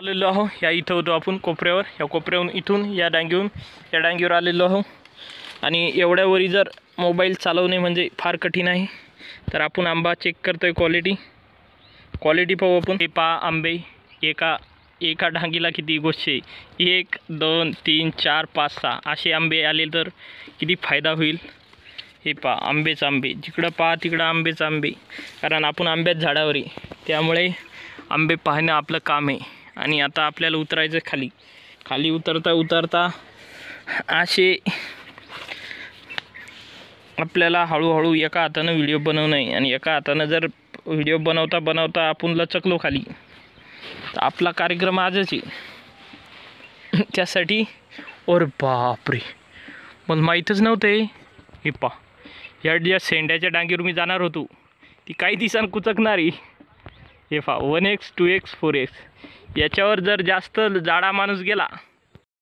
आलेलो आहो या इथं होतो आपण कोपऱ्यावर. या कोपऱ्यावरून इथून या डांगीवर आलेलो आहो. आणि एवढ्यावरी जर मोबाईल चालवणे म्हणजे फार कठीण आहे. तर आपण आंबा चेक करतोय, क्वालिटी पाहू आपण. हे पहा आंबे, एका डांगीला किती गोष्टी, 1 2 3 4 5 6 असे आंबे आले तर किती फायदा होईल. हे पहा आंबेच आंबे, जिकडं पहा तिकडं आंबेच आंबे. कारण आपण आंब्याच झाडावर आहे, त्यामुळे आंबे पाहणं आपलं काम आहे. आणि आता आपल्याला उतरायचं खाली उतरता असे आपल्याला हळूहळू एका हातानं व्हिडिओ बनवणं आहे. आणि एका हातानं जर व्हिडिओ बनवता आपण लचकलो खाली तर आपला कार्यक्रम आजच आहे. त्यासाठी और बापरे, मला माहीतच नव्हतं. हे पहा या ज्या शेंड्याच्या डांगीवर मी जाणार होतो ती काही दिवसांनी कुचकणारी. हे पहा 1x 2x 4x याच्यावर जर जास्त जाडा माणूस गेला